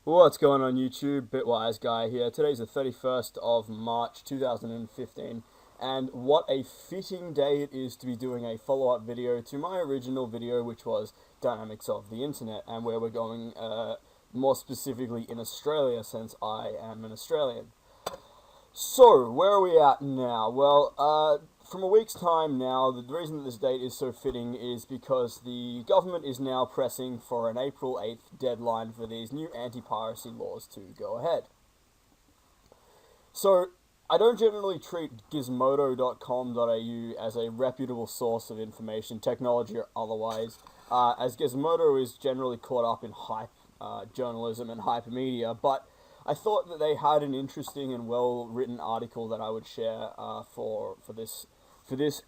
What's going on YouTube? Bitwise Guy here. Today's the 31st of March 2015, and what a fitting day it is to be doing a follow-up video to my original video, which was Dynamics of the Internet, and where we're going more specifically in Australia, since I am an Australian. So, where are we at now? Well, from a week's time now, the reason that this date is so fitting is because the government is now pressing for an April 8th deadline for these new anti-piracy laws to go ahead. So, I don't generally treat gizmodo.com.au as a reputable source of information, technology or otherwise, as Gizmodo is generally caught up in hype journalism and hypermedia, but I thought that they had an interesting and well-written article that I would share for this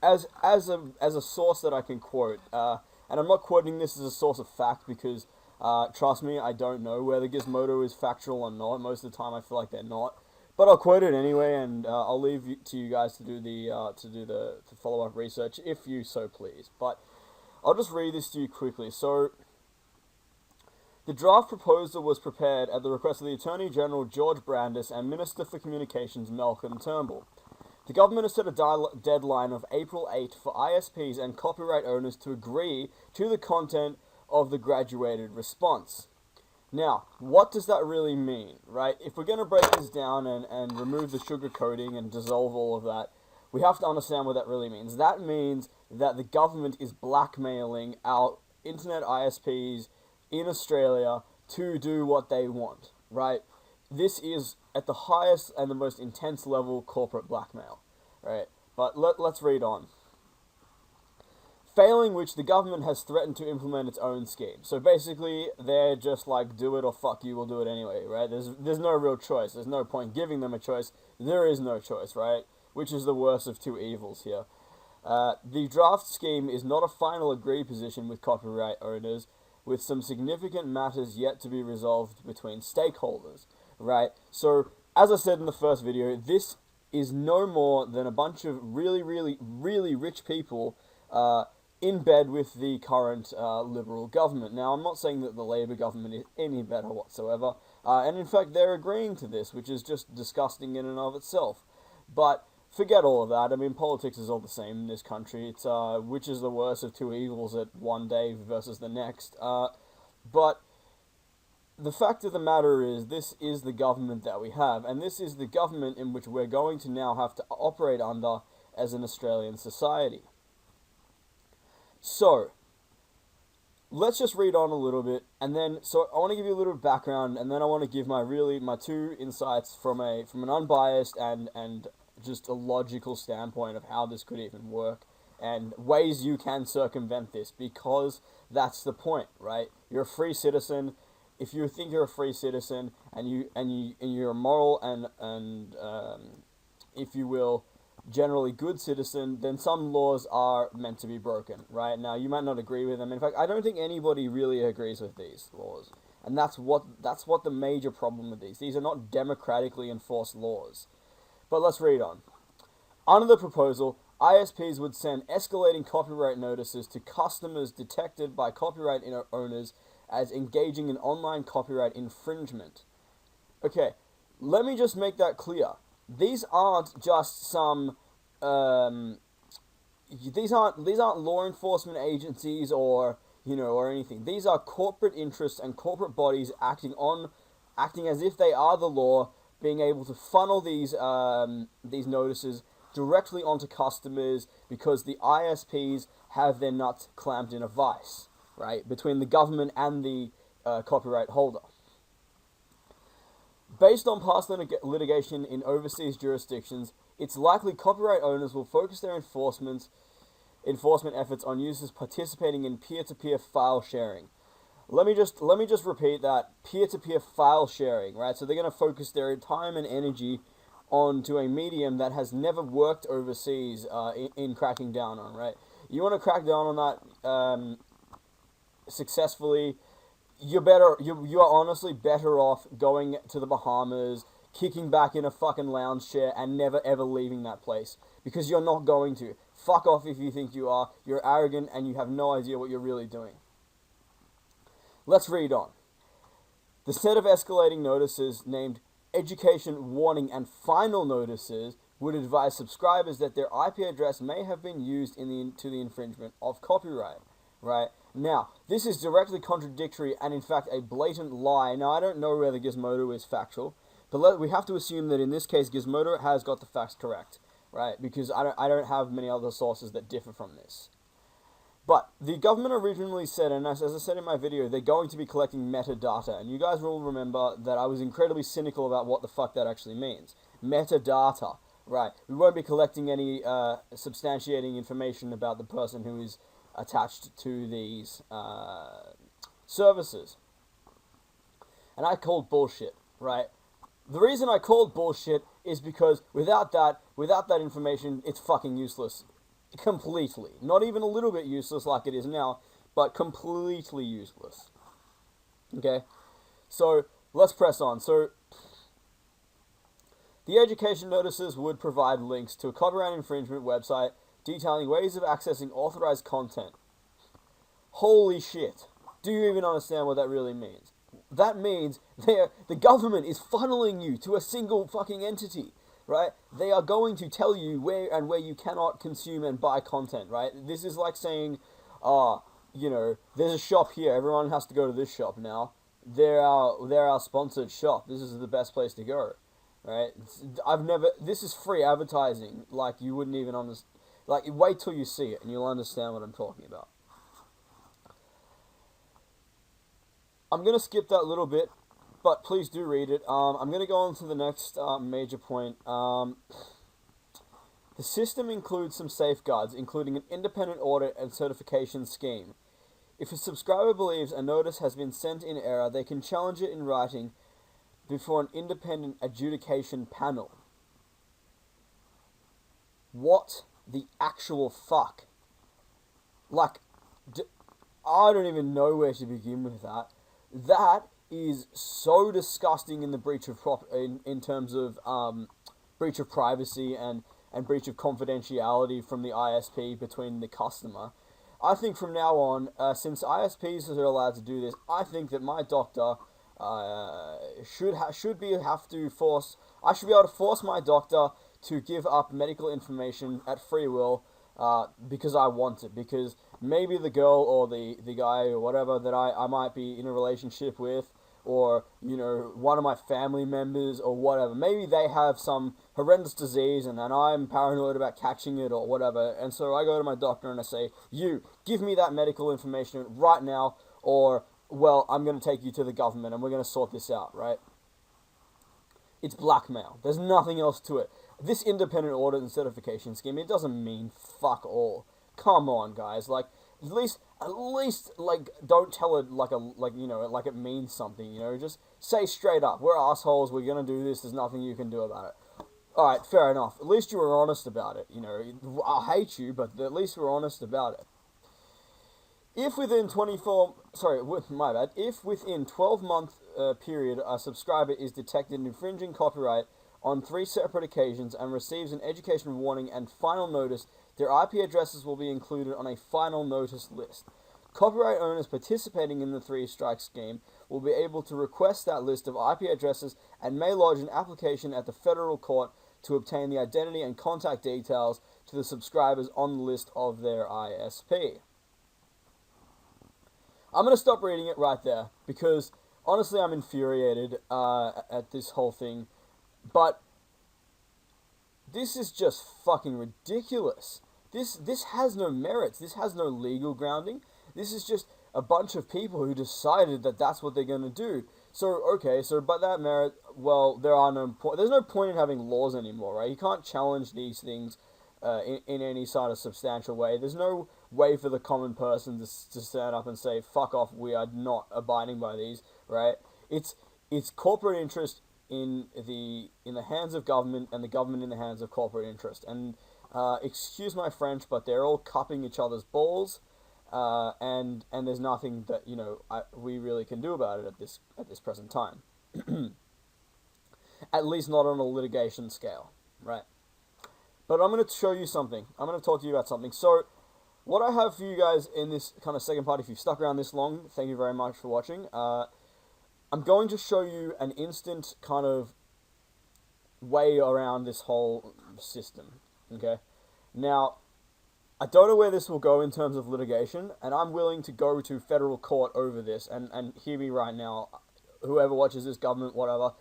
as a source that I can quote. And I'm not quoting this as a source of fact because, trust me, I don't know whether Gizmodo is factual or not. Most of the time, I feel like they're not. But I'll quote it anyway, and I'll leave to you guys to do the follow-up research if you so please. But I'll just read this to you quickly. So, the draft proposal was prepared at the request of the Attorney General George Brandis and Minister for Communications Malcolm Turnbull. The government has set a deadline of April 8 for ISPs and copyright owners to agree to the content of the graduated response. Now, what does that really mean, right? If we're going to break this down and remove the sugarcoating and dissolve all of that, we have to understand what that really means. That means that the government is blackmailing our internet ISPs in Australia to do what they want, right? This is at the highest and the most intense level corporate blackmail, right? But let's read on. Failing which, the government has threatened to implement its own scheme. So basically, they're just like, do it or fuck you, we'll do it anyway, right? There's no real choice. There's no point giving them a choice. There is no choice, right? Which is the worst of two evils here. The draft scheme is not a final agreed position with copyright owners, with some significant matters yet to be resolved between stakeholders, right? So, as I said in the first video, this is no more than a bunch of really rich people in bed with the current Liberal government. Now, I'm not saying that the Labour government is any better whatsoever, and in fact, they're agreeing to this, which is just disgusting in and of itself. But forget all of that. I mean, politics is all the same in this country. It's which is the worst of two evils at one day versus the next. But the fact of the matter is, this is the government that we have, and this is the government in which we're going to now have to operate under as an Australian society. So, let's just read on a little bit, and then, so I want to give you a little background, and then I want to give my two insights from an unbiased and just a logical standpoint of how this could even work and ways you can circumvent this, because that's the point, right? You're a free citizen. If you think you're a free citizen and you're a moral and if you will, generally good citizen, then some laws are meant to be broken, right? Now, you might not agree with them. In fact, I don't think anybody really agrees with these laws, and that's what the major problem with these. These are not democratically enforced laws. But let's read on. Under the proposal, ISPs would send escalating copyright notices to customers detected by copyright owners as engaging in online copyright infringement. Okay, let me just make that clear. These aren't just some these aren't law enforcement agencies or anything. These are corporate interests and corporate bodies acting as if they are the law, being able to funnel these notices directly onto customers because the ISPs have their nuts clamped in a vice, right, between the government and the copyright holder. Based on past litigation in overseas jurisdictions, it's likely copyright owners will focus their enforcement efforts on users participating in peer-to-peer file sharing. Let me just repeat that. Peer-to-peer file sharing, right? So they're going to focus their time and energy onto a medium that has never worked overseas in cracking down on, right? You want to crack down on that successfully, you are honestly better off going to the Bahamas, kicking back in a fucking lounge chair, and never ever leaving that place. Because you're not going to. Fuck off if you think you are. You're arrogant and you have no idea what you're really doing. Let's read on. The set of escalating notices named Education Warning and Final Notices would advise subscribers that their IP address may have been used to the infringement of copyright. Right? Now, this is directly contradictory and in fact a blatant lie. Now, I don't know whether Gizmodo is factual, but we have to assume that in this case Gizmodo has got the facts correct, right? Because I don't have many other sources that differ from this. But the government originally said, and as I said in my video, they're going to be collecting metadata. And you guys will remember that I was incredibly cynical about what the fuck that actually means. Metadata, right? We won't be collecting any substantiating information about the person who is attached to these services. And I called bullshit, right? The reason I called bullshit is because without that information, it's fucking useless. Completely. Not even a little bit useless like it is now, but completely useless. Okay? So, let's press on. So, the education notices would provide links to a copyright infringement website detailing ways of accessing authorized content. Holy shit. Do you even understand what that really means? That means the government is funneling you to a single fucking entity. Right? They are going to tell you where you cannot consume and buy content, right? This is like saying, there's a shop here, everyone has to go to this shop now. They're our sponsored shop. This is the best place to go. Right? This is free advertising, like you wouldn't even understand. Like, wait till you see it and you'll understand what I'm talking about. I'm going to skip that little bit, but please do read it. I'm going to go on to the next major point. The system includes some safeguards, including an independent audit and certification scheme. If a subscriber believes a notice has been sent in error, they can challenge it in writing before an independent adjudication panel. What the actual fuck? Like, I don't even know where to begin with that. That is so disgusting in the breach of in terms of breach of privacy and breach of confidentiality from the ISP between the customer. I think from now on, since ISPs are allowed to do this, I think that my doctor I should be able to force my doctor to give up medical information at free will because I want it, because maybe the girl or the guy or whatever that I might be in a relationship with, or, one of my family members or whatever, maybe they have some horrendous disease and I'm paranoid about catching it or whatever, and so I go to my doctor and I say, you, give me that medical information right now, or, well, I'm going to take you to the government and we're going to sort this out, right? It's blackmail. There's nothing else to it. This independent audit and certification scheme, it doesn't mean fuck all. Come on, guys, like, at least, like, don't tell it like it means something, just say straight up, we're assholes, we're gonna do this, there's nothing you can do about it. Alright, fair enough, at least you were honest about it, I'll hate you, but at least we're honest about it. If within 12-month period a subscriber is detected infringing copyright on 3 separate occasions and receives an education warning and final notice, their IP addresses will be included on a final notice list. Copyright owners participating in the 3-strike scheme will be able to request that list of IP addresses and may lodge an application at the federal court to obtain the identity and contact details to the subscribers on the list of their ISP. I'm going to stop reading it right there because honestly I'm infuriated at this whole thing, but this is just fucking ridiculous. This has no merits. This has no legal grounding. This is just a bunch of people who decided that that's what they're going to do. So, okay, so by that merit, well, there's no point in having laws anymore, right? You can't challenge these things in any sort of substantial way. There's no way for the common person to stand up and say, fuck off, we are not abiding by these, right? It's corporate interest in the hands of government, and the government in the hands of corporate interest. And excuse my French, but they're all cupping each other's balls, and there's nothing that we really can do about it at this present time. At least not on a litigation scale, right? But I'm going to show you something. I'm going to talk to you about something. So, what I have for you guys in this kind of second part, if you've stuck around this long, thank you very much for watching. I'm going to show you an instant kind of way around this whole system. Okay? Now, I don't know where this will go in terms of litigation, and I'm willing to go to federal court over this, and hear me right now, whoever watches this, government, whatever,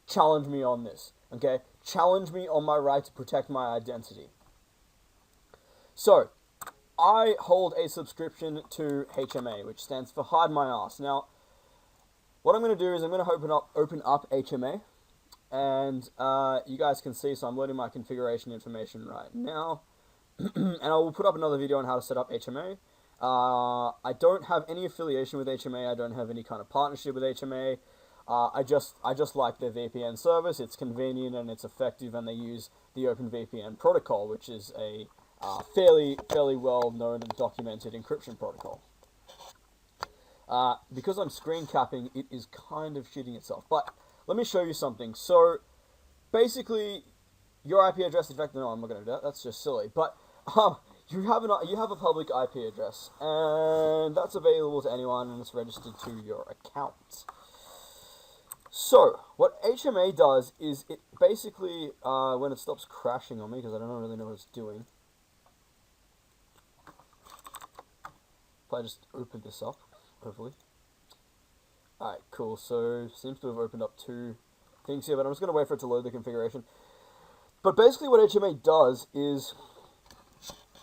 challenge me on this, okay? Challenge me on my right to protect my identity. So, I hold a subscription to HMA, which stands for Hide My Ass. Now, what I'm going to do is I'm going to open up HMA, and you guys can see, so I'm loading my configuration information right now. And I will put up another video on how to set up HMA. I don't have any affiliation with HMA. I don't have any kind of partnership with HMA. I just like their VPN service. It's convenient and it's effective, and they use the OpenVPN protocol, which is a fairly well known and documented encryption protocol. Because I'm screen capping, it is kind of shitting itself. But let me show you something. So basically, your IP address, in fact, no, I'm not going to do that. That's just silly. But you have a public IP address, and that's available to anyone, and it's registered to your account. So what HMA does is it basically, when it stops crashing on me, because I don't really know what it's doing. If I just open this up, hopefully. Alright, cool. So seems to have opened up two things here, but I'm just going to wait for it to load the configuration. But basically what HMA does is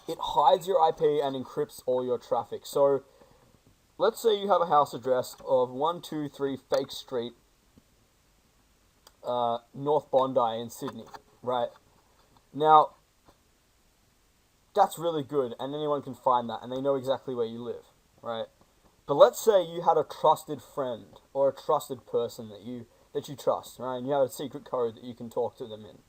it hides your IP and encrypts all your traffic. So let's say you have a house address of 123 Fake Street, North Bondi in Sydney, right? Now, that's really good, and anyone can find that, and they know exactly where you live, right? But let's say you had a trusted friend or a trusted person that you trust, right? And you have a secret code that you can talk to them in.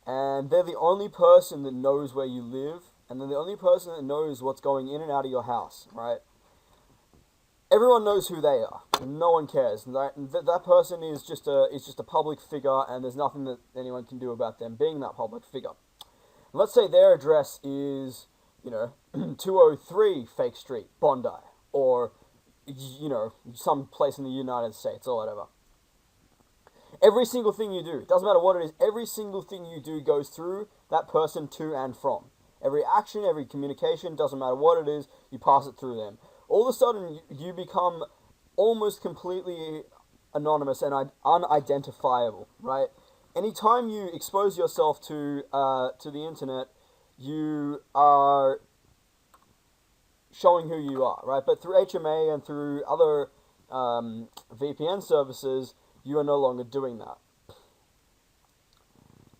And they're the only person that knows where you live, and they're the only person that knows what's going in and out of your house, right? Everyone knows who they are. No one cares. That person is just a public figure, and there's nothing that anyone can do about them being that public figure. And let's say their address is, 203 Fake Street, Bondi, or, some place in the United States or whatever. Every single thing you do, it doesn't matter what it is, every single thing you do goes through that person to and from. Every action, every communication, doesn't matter what it is, you pass it through them. All of a sudden, you become almost completely anonymous and unidentifiable, right? Anytime you expose yourself to the internet, you are showing who you are, right? But through HMA and through other VPN services, you are no longer doing that.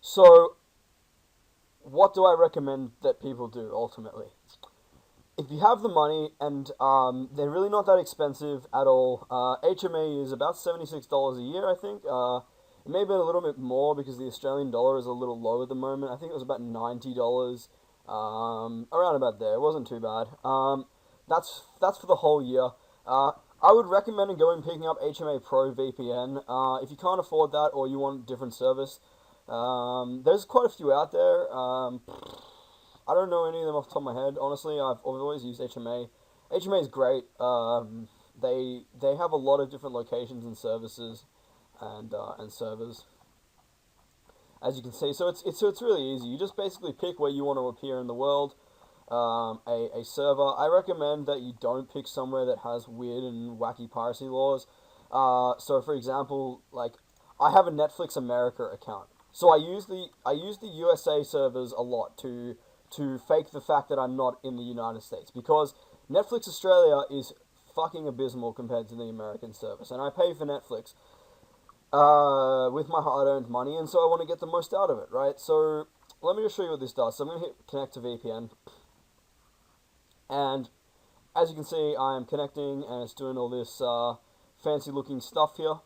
So, what do I recommend that people do, ultimately? If you have the money, and they're really not that expensive at all, HMA is about $76 a year, I think. It may have been a little bit more because the Australian dollar is a little low at the moment. I think it was about $90, around about there. It wasn't too bad. That's for the whole year. I would recommend going picking up HMA Pro VPN. If you can't afford that or you want a different service, there's quite a few out there. I don't know any of them off the top of my head. Honestly, I've always used HMA. HMA is great. They have a lot of different locations and services and servers, as you can see. So it's really easy. You just basically pick where you want to appear in the world. A server. I recommend that you don't pick somewhere that has weird and wacky piracy laws. So for example, like I have a Netflix America account, so I use the USA servers a lot to fake the fact that I'm not in the United States, because Netflix Australia is fucking abysmal compared to the American service, and I pay for Netflix with my hard-earned money, and so I want to get the most out of it, right? So let me just show you what this does. So I'm going to hit connect to VPN. And as you can see, I am connecting, and it's doing all this fancy looking stuff here.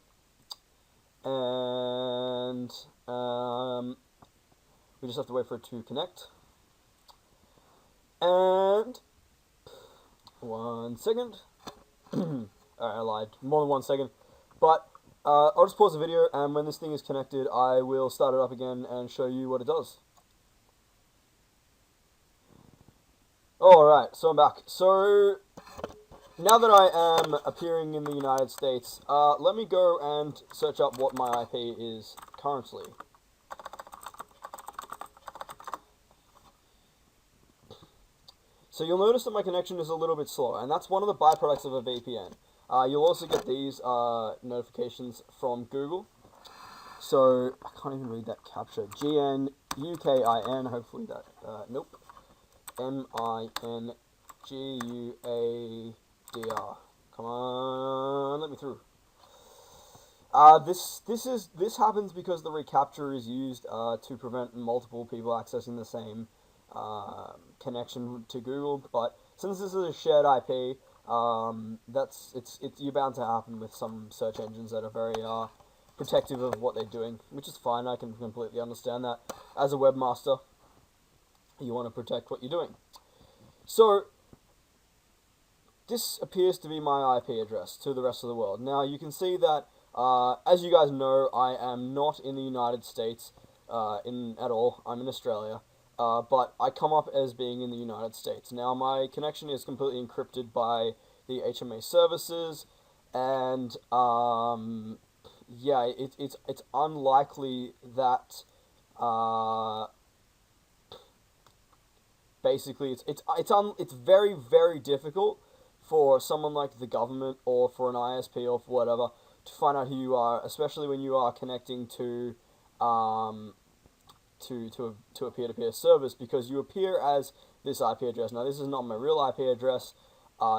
And we just have to wait for it to connect. And 1 second. Alright, I lied. More than 1 second. But I'll just pause the video, and when this thing is connected, I will start it up again and show you what it does. Alright, so I'm back. So, now that I am appearing in the United States, let me go and search up what my IP is currently. So you'll notice that my connection is a little bit slow, and that's one of the byproducts of a VPN. You'll also get these notifications from Google. So, I can't even read that captcha. GNUKIN, hopefully that, nope. MINGUADR. Come on, let me through. This happens because the reCAPTCHA is used to prevent multiple people accessing the same connection to Google. But since this is a shared IP, you're bound to happen with some search engines that are very protective of what they're doing, which is fine. I can completely understand that. As a webmaster, you want to protect what you're doing. So this appears to be my IP address to the rest of the world. Now you can see that, as you guys know, I am not in the United States at all. I'm in Australia, but I come up as being in the United States. Now my connection is completely encrypted by the HMA services, and yeah, it's unlikely that basically it's very, very difficult for someone like the government or for an ISP or for whatever to find out who you are, especially when you are connecting to a peer-to-peer service, because you appear as this IP address. Now this is not my real IP address.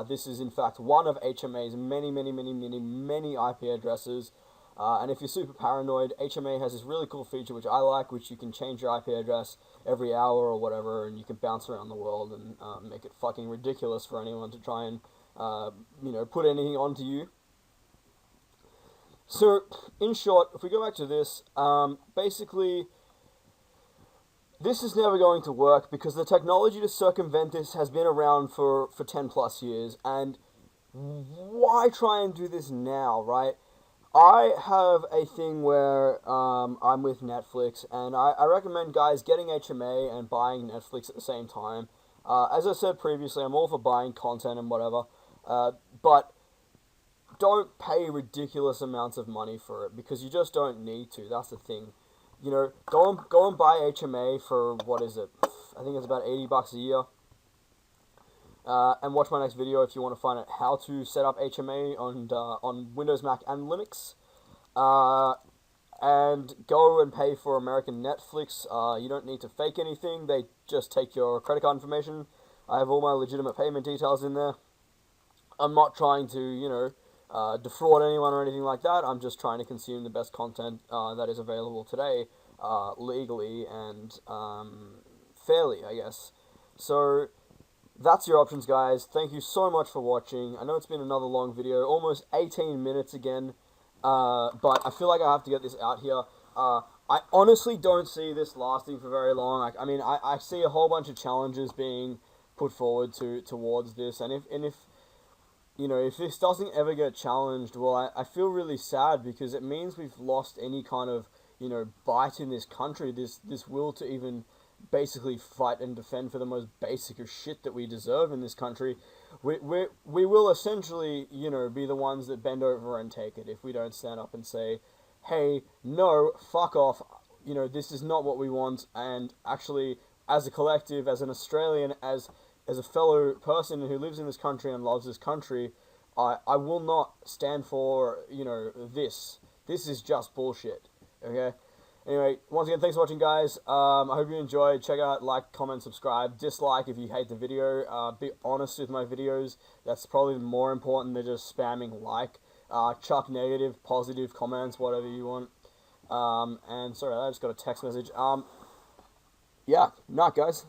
This is in fact one of HMA's many IP addresses. And if you're super paranoid, HMA has this really cool feature which I like, which you can change your IP address every hour or whatever, and you can bounce around the world and make it fucking ridiculous for anyone to try and put anything onto you. So, in short, if we go back to this, basically, this is never going to work because the technology to circumvent this has been around for 10 plus years, and why try and do this now, right? I have a thing where I'm with Netflix, and I recommend guys getting HMA and buying Netflix at the same time. As I said previously, I'm all for buying content and whatever, but don't pay ridiculous amounts of money for it because you just don't need to. That's the thing. You know, go and buy HMA for, what is it? I think it's about $80 a year. And watch my next video if you want to find out how to set up HMA on Windows, Mac, and Linux. And go and pay for American Netflix. You don't need to fake anything. They just take your credit card information. I have all my legitimate payment details in there. I'm not trying to, defraud anyone or anything like that. I'm just trying to consume the best content that is available today, legally and fairly, I guess. So that's your options, guys. Thank you so much for watching. I know it's been another long video, almost 18 minutes again, but I feel like I have to get this out here. I honestly don't see this lasting for very long. I see a whole bunch of challenges being put forward towards this, and if this doesn't ever get challenged, well, I feel really sad because it means we've lost any kind of, bite in this country, this will to even basically fight and defend for the most basic of shit that we deserve in this country. We will essentially, be the ones that bend over and take it if we don't stand up and say, hey, no, fuck off, this is not what we want, and actually, as a collective, as an Australian, as a fellow person who lives in this country and loves this country, I will not stand for, this. This is just bullshit, okay? Anyway, once again, thanks for watching, guys. I hope you enjoyed. Check out, like, comment, subscribe. Dislike if you hate the video. Be honest with my videos. That's probably more important than just spamming like. Chuck negative, positive comments, whatever you want. And sorry, I just got a text message. Yeah, night, guys.